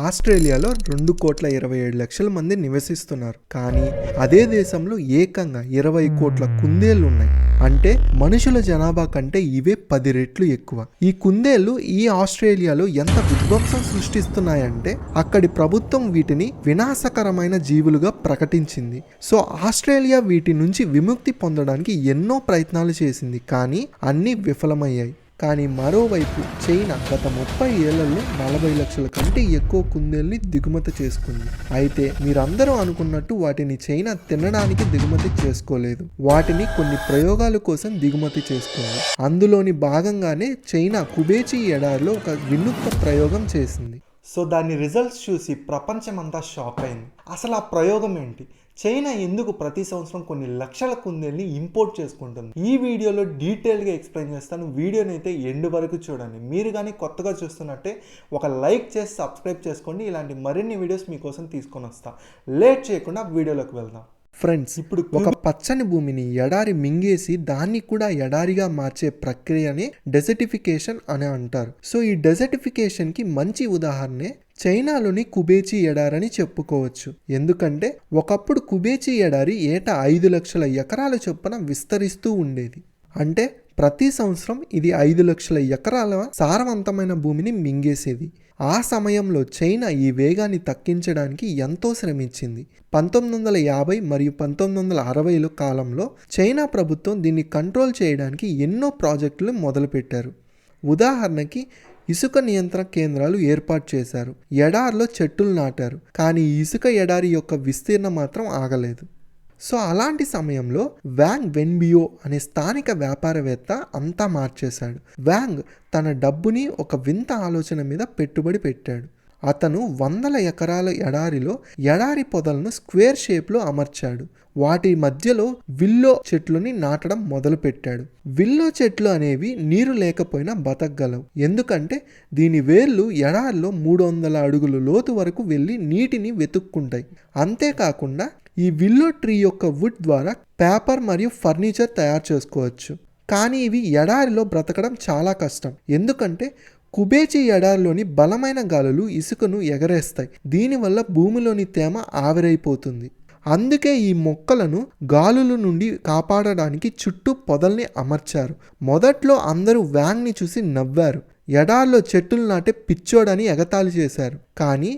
ఆస్ట్రేలియాలో 2,27,00,000 మంది నివసిస్తున్నారు. కానీ అదే దేశంలో ఏకంగా 20 కోట్ల కుందేళ్లు ఉన్నాయి. అంటే మనుషుల జనాభా కంటే ఇవే 10 రెట్లు ఎక్కువ. ఈ కుందేళ్లు ఈ ఆస్ట్రేలియాలో ఎంత విధ్వంసం సృష్టిస్తున్నాయంటే అక్కడి ప్రభుత్వం వీటిని వినాశకరమైన జీవులుగా ప్రకటించింది. సో ఆస్ట్రేలియా వీటి నుంచి విముక్తి పొందడానికి ఎన్నో ప్రయత్నాలు చేసింది, కానీ అన్నీ విఫలమయ్యాయి. కానీ మరోవైపు చైనా గత 30 ఏళ్లలో 40 లక్షల కంటే ఎక్కువ కుందేల్ని దిగుమతి చేసుకుంది. అయితే మీరందరూ అనుకున్నట్టు వాటిని చైనా తినడానికి దిగుమతి చేసుకోలేదు. వాటిని కొన్ని ప్రయోగాల కోసం దిగుమతి చేసుకుంది. అందులోని భాగంగానే చైనా కుబేచి ఎడారిలో ఒక వినూత్న ప్రయోగం చేసింది. సో దాని రిజల్ట్స్ చూసి ప్రపంచమంతా షాక్ అయింది. అసలు ఆ ప్రయోగం ఏంటి? చైనా ఎందుకు ప్రతి సంవత్సరం కొన్ని లక్షల కుందేల్ని ఇంపోర్ట్ చేసుకుంటుంది? ఈ వీడియోలో డీటెయిల్గా ఎక్స్ప్లెయిన్ చేస్తాను. వీడియోని అయితే ఎండ్ వరకు చూడండి. మీరు కానీ కొత్తగా చూస్తున్నట్టే ఒక లైక్ చేసి సబ్స్క్రైబ్ చేసుకోండి. ఇలాంటి మరిన్ని వీడియోస్ మీకోసం తీసుకొని వస్తా. లేట్ చేయకుండా వీడియోలోకి వెళ్దాం. ఫ్రెండ్స్, ఇప్పుడు ఒక పచ్చని భూమిని ఎడారి మింగేసి దాన్ని కూడా ఎడారిగా మార్చే ప్రక్రియని డెజర్టిఫికేషన్ అని అంటారు. సో ఈ డెజర్టిఫికేషన్ కి మంచి ఉదాహరణే చైనాలోని కుబేచి ఎడారని చెప్పుకోవచ్చు. ఎందుకంటే ఒకప్పుడు కుబేచి ఎడారి ఏటా 5 లక్షల ఎకరాల చొప్పున విస్తరిస్తూ ఉండేది. అంటే ప్రతి సంవత్సరం ఇది 5 లక్షల ఎకరాల సారవంతమైన భూమిని మింగేసేది. ఆ సమయంలో చైనా ఈ వేగాన్ని తగ్గించడానికి ఎంతో శ్రమించింది. 1950 మరియు 1960 కాలంలో చైనా ప్రభుత్వం దీన్ని కంట్రోల్ చేయడానికి ఎన్నో ప్రాజెక్టులు మొదలుపెట్టారు. ఉదాహరణకి ఇసుక నియంత్రణ కేంద్రాలు ఏర్పాటు చేశారు. ఎడారిలో చెట్టులు నాటారు. కానీ ఇసుక ఎడారి యొక్క విస్తీర్ణం మాత్రం ఆగలేదు. సో అలాంటి సమయంలో వాంగ్ వెన్బియో అనే స్థానిక వ్యాపారవేత్త అంతా మార్చేశాడు. వాంగ్ తన డబ్బుని ఒక వింత ఆలోచన మీద పెట్టుబడి పెట్టాడు. అతను 100 ఎకరాల ఎడారిలో ఎడారి పొదలను స్క్వేర్ షేప్లో అమర్చాడు. వాటి మధ్యలో విల్లో చెట్లుని నాటడం మొదలుపెట్టాడు. విల్లో చెట్లు అనేవి నీరు లేకపోయినా బతకగలవు. ఎందుకంటే దీని వేర్లు ఎడారిలో 300 అడుగుల లోతు వరకు వెళ్ళి నీటిని వెతుక్కుంటాయి. అంతేకాకుండా ఈ విల్లో ట్రీ యొక్క వుడ్ ద్వారా పేపర్ మరియు ఫర్నిచర్ తయారు చేసుకోవచ్చు. కానీ ఇవి ఎడారిలో బ్రతకడం చాలా కష్టం. ఎందుకంటే కుబేచి ఎడారిలోని బలమైన గాలులు ఇసుకను ఎగరేస్తాయి. దీనివల్ల భూమిలోని తేమ ఆవిరైపోతుంది. అందుకే ఈ మొక్కలను గాలుల నుండి కాపాడడానికి చుట్టూ పొదల్ని అమర్చారు. మొదట్లో అందరూ వాంగ్ని చూసి నవ్వారు. ఎడారిలో చెట్టులు నాటే పిచ్చోడని ఎగతాళి చేశారు. కానీ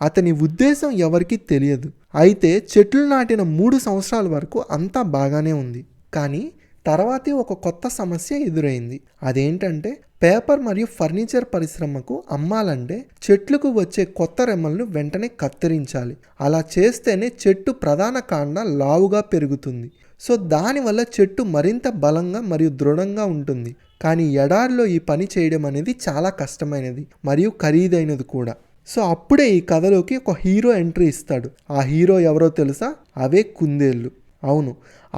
అతని ఉద్దేశం ఎవరికీ తెలియదు. అయితే చెట్లు నాటిన 3 సంవత్సరాల వరకు అంతా బాగానే ఉంది. కానీ తర్వాతే ఒక కొత్త సమస్య ఎదురైంది. అదేంటంటే పేపర్ మరియు ఫర్నిచర్ పరిశ్రమకు అమ్మాలంటే చెట్లకు వచ్చే కొత్త రెమ్మలను వెంటనే కత్తిరించాలి. అలా చేస్తేనే చెట్టు ప్రధాన కాండ లావుగా పెరుగుతుంది. సో దానివల్ల చెట్టు మరింత బలంగా మరియు దృఢంగా ఉంటుంది. కానీ ఎడారిలో ఈ పని చేయడం అనేది చాలా కష్టమైనది మరియు ఖరీదైనది కూడా. సో అప్పుడే ఈ కథలోకి ఒక హీరో ఎంట్రీ ఇస్తాడు. ఆ హీరో ఎవరో తెలుసా? అవే కుందేళ్ళు. అవును,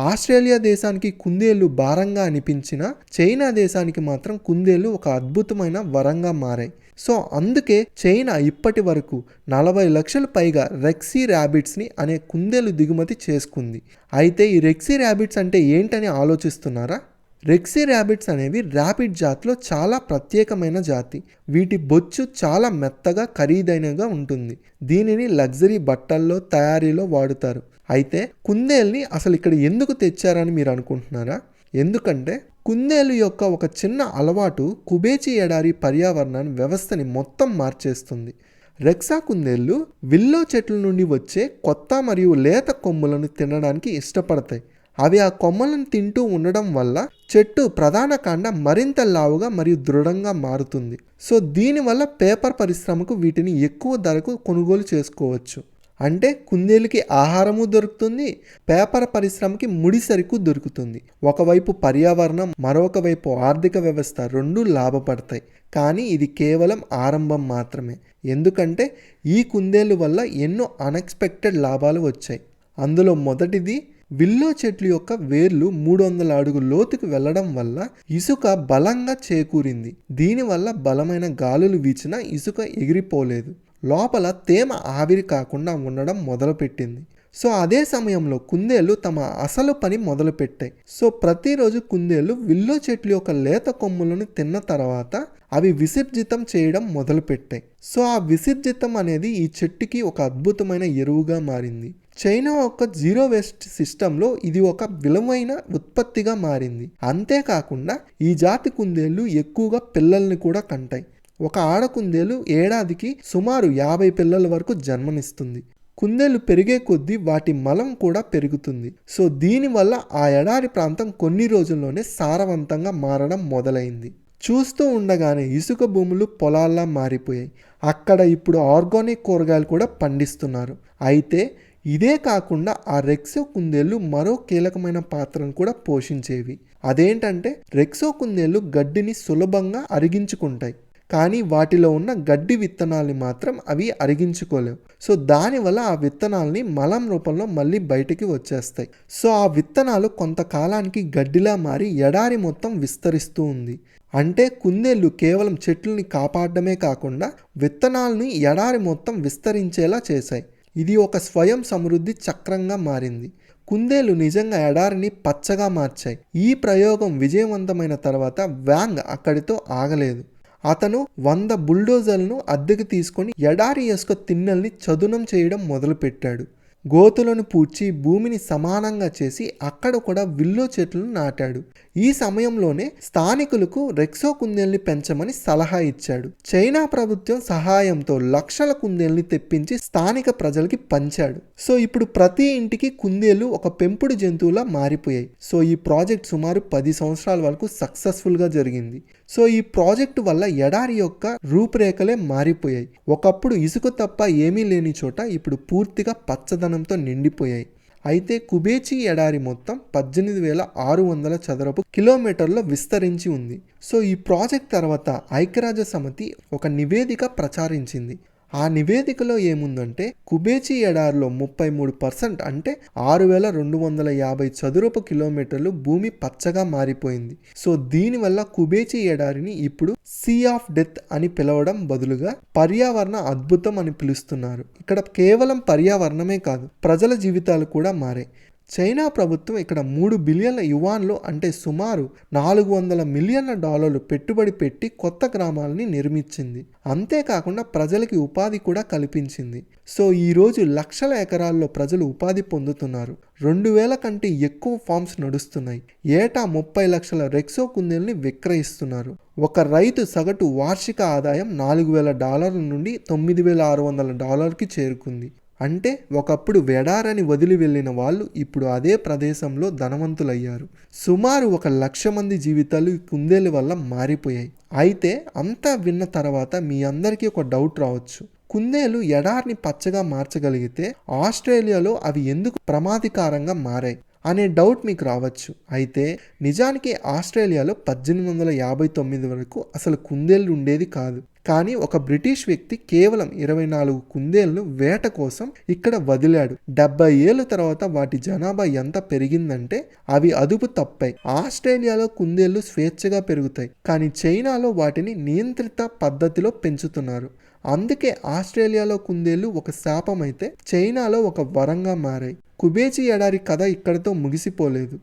ఆస్ట్రేలియా దేశానికి కుందేళ్లు భారంగా అనిపించినా చైనా దేశానికి మాత్రం కుందేళ్లు ఒక అద్భుతమైన వరంగా మారాయి. సో అందుకే చైనా ఇప్పటి వరకు 40 లక్షలు పైగా రెక్సీ ర్యాబిట్స్ని అనే కుందేలు దిగుమతి చేసుకుంది. అయితే ఈ రెక్సీ ర్యాబిట్స్ అంటే ఏంటని ఆలోచిస్తున్నారా? రెక్సీ ర్యాబిట్స్ అనేవి ర్యాబిట్ జాతిలో చాలా ప్రత్యేకమైన జాతి. వీటి బొచ్చు చాలా మెత్తగా ఖరీదైనగా ఉంటుంది. దీనిని లగ్జరీ బట్టల్లో తయారీలో వాడుతారు. అయితే కుందేల్ని అసలు ఇక్కడ ఎందుకు తెచ్చారని మీరు అనుకుంటున్నారా? ఎందుకంటే కుందేలు యొక్క ఒక చిన్న అలవాటు కుబేచి ఎడారి పర్యావరణ వ్యవస్థని మొత్తం మార్చేస్తుంది. రెక్సా కుందేళ్ళు విల్లో చెట్ల నుండి వచ్చే కొత్త మరియు లేత కొమ్ములను తినడానికి ఇష్టపడతాయి. అవి ఆ కొమ్మలను తింటూ ఉండడం వల్ల చెట్టు ప్రధాన కాండ మరింత లావుగా మరియు దృఢంగా మారుతుంది. సో దీనివల్ల పేపర్ పరిశ్రమకు వీటిని ఎక్కువ ధరకు కొనుగోలు చేసుకోవచ్చు. అంటే కుందేలుకి ఆహారము దొరుకుతుంది, పేపర్ పరిశ్రమకి ముడి సరుకు దొరుకుతుంది. ఒకవైపు పర్యావరణం, మరొక వైపు ఆర్థిక వ్యవస్థ రెండూ లాభపడతాయి. కానీ ఇది కేవలం ఆరంభం మాత్రమే. ఎందుకంటే ఈ కుందేలు వల్ల ఎన్నో అన్ఎక్స్పెక్టెడ్ లాభాలు వచ్చాయి. అందులో మొదటిది విల్లో చెట్లు యొక్క వేర్లు 300 అడుగుల లోతుకు వెళ్లడం వల్ల ఇసుక బలంగా చేకూరింది. దీనివల్ల బలమైన గాలులు వీచినా ఇసుక ఎగిరిపోలేదు. లోపల తేమ ఆవిరి కాకుండా ఉండడం మొదలుపెట్టింది. సో అదే సమయంలో కుందేళ్లు తమ అసలు పని మొదలుపెట్టాయి. సో ప్రతిరోజు కుందేళ్లు విల్లో చెట్ల యొక్క లేత కొమ్ములను తిన్న తర్వాత అవి విసర్జితం చేయడం మొదలుపెట్టాయి. సో ఆ విసర్జితం అనేది ఈ చెట్టుకి ఒక అద్భుతమైన ఎరువుగా మారింది. చైనా యొక్క జీరో వేస్ట్ సిస్టంలో ఇది ఒక విలువైన ఉత్పత్తిగా మారింది. అంతేకాకుండా ఈ జాతి కుందేళ్లు ఎక్కువగా పిల్లల్ని కూడా కంటాయి. ఒక ఆడ కుందేలు ఏడాదికి సుమారు 50 పిల్లల వరకు జన్మనిస్తుంది. కుందేళ్లు పెరిగే కొద్దీ వాటి మలం కూడా పెరుగుతుంది. సో దీనివల్ల ఆ ఎడారి ప్రాంతం కొన్ని రోజుల్లోనే సారవంతంగా మారడం మొదలైంది. చూస్తూ ఉండగానే ఇసుక భూములు పొలాల్లా మారిపోయాయి. అక్కడ ఇప్పుడు ఆర్గానిక్ కూరగాయలు కూడా పండిస్తున్నారు. అయితే ఇదే కాకుండా ఆ రెక్సో కుందేళ్లు మరో కీలకమైన పాత్రను కూడా పోషించేవి. అదేంటంటే రెక్సో కుందేళ్లు గడ్డిని సులభంగా అరిగించుకుంటాయి. కానీ వాటిలో ఉన్న గడ్డి విత్తనాల్ని మాత్రం అవి అరిగించుకోలేవు. సో దానివల్ల ఆ విత్తనాల్ని మలం రూపంలో మళ్ళీ బయటికి వచ్చేస్తాయి. సో ఆ విత్తనాలు కొంతకాలానికి గడ్డిలా మారి ఎడారి మొత్తం విస్తరిస్తూ ఉంది. అంటే కుందేళ్లు కేవలం చెట్లని కాపాడమే కాకుండా విత్తనాలని ఎడారి మొత్తం విస్తరించేలా చేశాయి. ఇది ఒక స్వయం సమృద్ధి చక్రంగా మారింది. కుందేళ్లు నిజంగా ఎడారిని పచ్చగా మార్చాయి. ఈ ప్రయోగం విజయవంతమైన తర్వాత వ్యాంగ్ అక్కడితో ఆగలేదు. అతను 100 బుల్డోజర్లను అద్దెకు తీసుకొని ఎడారి యొక్క తిన్నెల్ని చదునం చేయడం మొదలుపెట్టాడు. గోతులను పూడ్చి భూమిని సమానంగా చేసి అక్కడ కూడా విల్లో చెట్లను నాటాడు. ఈ సమయంలోనే స్థానికులకు రెక్సో కుందేల్ని పెంచమని సలహా ఇచ్చాడు. చైనా ప్రభుత్వం సహాయంతో లక్షల కుందేల్ని తెప్పించి స్థానిక ప్రజలకి పంచాడు. సో ఇప్పుడు ప్రతి ఇంటికి కుందేళ్లు ఒక పెంపుడు జంతువులా మారిపోయాయి. సో ఈ ప్రాజెక్ట్ సుమారు 10 సంవత్సరాల వరకు సక్సెస్ఫుల్గా జరిగింది. సో ఈ ప్రాజెక్టు వల్ల ఎడారి యొక్క రూపురేఖలే మారిపోయాయి. ఒకప్పుడు ఇసుక తప్ప ఏమీ లేని చోట ఇప్పుడు పూర్తిగా పచ్చదనంతో నిండిపోయాయి. అయితే కుబేచి ఎడారి మొత్తం 18,600 చదరపు కిలోమీటర్ల విస్తరించి ఉంది. సో ఈ ప్రాజెక్ట్ తర్వాత ఐక్యరాజ్య సమితి ఒక నివేదిక ప్రచారించింది. ఆ నివేదికలో ఏముందంటే కుబేచి ఎడారిలో 33% అంటే 6,250 చదురపు కిలోమీటర్లు భూమి పచ్చగా మారిపోయింది. సో దీనివల్ల కుబేచి ఎడారిని ఇప్పుడు సీ ఆఫ్ డెత్ అని పిలవడం బదులుగా పర్యావరణ అద్భుతం అని పిలుస్తున్నారు. ఇక్కడ కేవలం పర్యావరణమే కాదు, ప్రజల జీవితాలు కూడా మారాయి. చైనా ప్రభుత్వం ఇక్కడ 3 బిలియన్ల యువాన్లు అంటే సుమారు $400 మిలియన్ల పెట్టుబడి పెట్టి కొత్త గ్రామాలని నిర్మించింది. అంతేకాకుండా ప్రజలకి ఉపాధి కూడా కల్పించింది. సో ఈరోజు లక్షల ఎకరాల్లో ప్రజలు ఉపాధి పొందుతున్నారు. 2000 కంటే ఎక్కువ ఫార్మ్స్ నడుస్తున్నాయి. ఏటా 30 లక్షల రెక్సో కుందేల్ని విక్రయిస్తున్నారు. ఒక రైతు సగటు వార్షిక ఆదాయం $4,000 నుండి $9,600కి చేరుకుంది. అంటే ఒకప్పుడు వెడారని వదిలి వెళ్ళిన వాళ్ళు ఇప్పుడు అదే ప్రదేశంలో ధనవంతులయ్యారు. సుమారు 1,00,000 మంది జీవితాలు ఈ కుందేళ్ళ వల్ల మారిపోయాయి. అయితే అంతా విన్న తర్వాత మీ అందరికీ ఒక డౌట్ రావచ్చు. కుందేలు ఎడారిని పచ్చగా మార్చగలిగితే ఆస్ట్రేలియాలో అవి ఎందుకు ప్రమాదకరంగా మారాయి అనే డౌట్ మీకు రావచ్చు. అయితే నిజానికి ఆస్ట్రేలియాలో 1859 వరకు అసలు కుందేళ్ళు ఉండేది కాదు. కానీ ఒక బ్రిటిష్ వ్యక్తి కేవలం 24 కుందేళ్లను వేట కోసం ఇక్కడ వదిలాడు. 70 ఏళ్ళ తర్వాత వాటి జనాభా ఎంత పెరిగిందంటే అవి అదుపు తప్పాయి. ఆస్ట్రేలియాలో కుందేళ్లు స్వేచ్ఛగా పెరుగుతాయి, కానీ చైనాలో వాటిని నియంత్రిత పద్ధతిలో పెంచుతున్నారు. అందుకే ఆస్ట్రేలియాలో కుందేళ్లు ఒక శాపం అయితే చైనాలో ఒక వరంగా మారాయి. కుబేచి ఎడారి కథ ఇక్కడితో ముగిసిపోలేదు.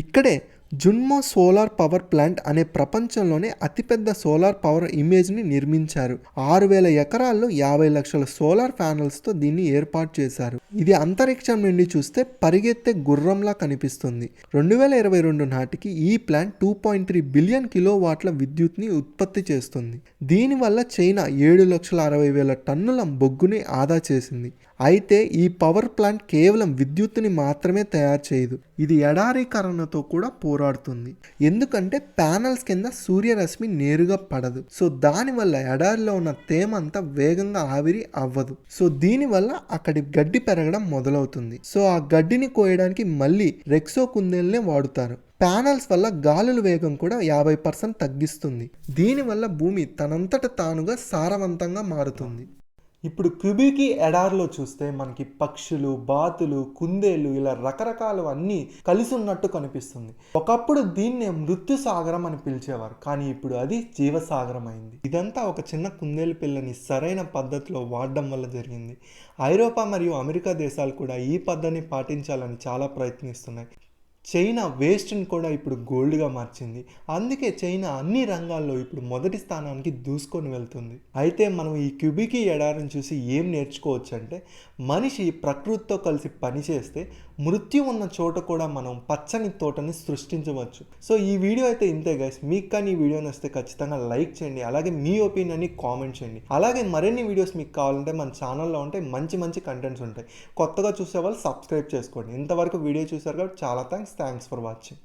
ఇక్కడే జున్మో సోలార్ పవర్ ప్లాంట్ అనే ప్రపంచంలోనే అతిపెద్ద సోలార్ పవర్ ఇమేజ్ని నిర్మించారు. 6,000 ఎకరాల్లో 50 లక్షల సోలార్ ప్యానల్స్తో దీన్ని ఏర్పాటు చేశారు. ఇది అంతరిక్షం నుండి చూస్తే పరిగెత్తే గుర్రంలా కనిపిస్తుంది. 2022 నాటికి ఈ ప్లాంట్ 2.3 బిలియన్ కిలోవాట్ల విద్యుత్ని ఉత్పత్తి చేస్తుంది. దీనివల్ల చైనా 7,60,000 టన్నుల బొగ్గుని ఆదా చేసింది. అయితే ఈ పవర్ ప్లాంట్ కేవలం విద్యుత్తుని మాత్రమే తయారు చేయదు, ఇది ఎడారీకరణతో కూడా పోరాడుతుంది. ఎందుకంటే ప్యానల్స్ కింద సూర్యరశ్మి నేరుగా పడదు. సో దానివల్ల ఎడారిలో ఉన్న తేమ అంతా వేగంగా ఆవిరి అవ్వదు. సో దీనివల్ల అక్కడి గడ్డి పెరగడం మొదలవుతుంది. సో ఆ గడ్డిని కోయడానికి మళ్ళీ రెక్సో కుందేల్నే వాడుతారు. ప్యానల్స్ వల్ల గాలుల వేగం కూడా 50% తగ్గిస్తుంది. దీనివల్ల భూమి తనంతట తానుగా సారవంతంగా మారుతుంది. ఇప్పుడు క్యూబికీ ఎడారిలో చూస్తే మనకి పక్షులు, బాతులు, కుందేలు ఇలా రకరకాలు అన్నీ కలిసి ఉన్నట్టు కనిపిస్తుంది. ఒకప్పుడు దీన్నే మృత్యు సాగరం అని పిలిచేవారు, కానీ ఇప్పుడు అది జీవసాగరం అయింది. ఇదంతా ఒక చిన్న కుందేలు పిల్లని సరైన పద్ధతిలో వాడడం వల్ల జరిగింది. ఐరోపా మరియు అమెరికా దేశాలు కూడా ఈ పద్ధతిని పాటించాలని చాలా ప్రయత్నిస్తున్నాయి. చైనా వేస్ట్ని కూడా ఇప్పుడు గోల్డ్గా మార్చింది. అందుకే చైనా అన్ని రంగాల్లో ఇప్పుడు మొదటి స్థానానికి దూసుకొని వెళ్తుంది. అయితే మనం ఈ క్యూబికీ ఎడారిని చూసి ఏం నేర్చుకోవచ్చు అంటే, మనిషి ప్రకృతితో కలిసి పనిచేస్తే మృత్యు ఉన్న చోట కూడా మనం పచ్చని తోటని సృష్టించవచ్చు. సో ఈ వీడియో అయితే ఇంతే గైస్. మీకు కానీ ఈ వీడియో నచ్చితే ఖచ్చితంగా లైక్ చేయండి, అలాగే మీ ఒపీనియన్ని కామెంట్ చేయండి. అలాగే మరిన్ని వీడియోస్ మీకు కావాలంటే మన ఛానల్లో ఉంటే మంచి మంచి కంటెంట్స్ ఉంటాయి. కొత్తగా చూసే వాళ్ళు సబ్స్క్రైబ్ చేసుకోండి. ఇంతవరకు వీడియో చూసారు కాబట్టి చాలా థ్యాంక్స్ ఫర్ వాచింగ్.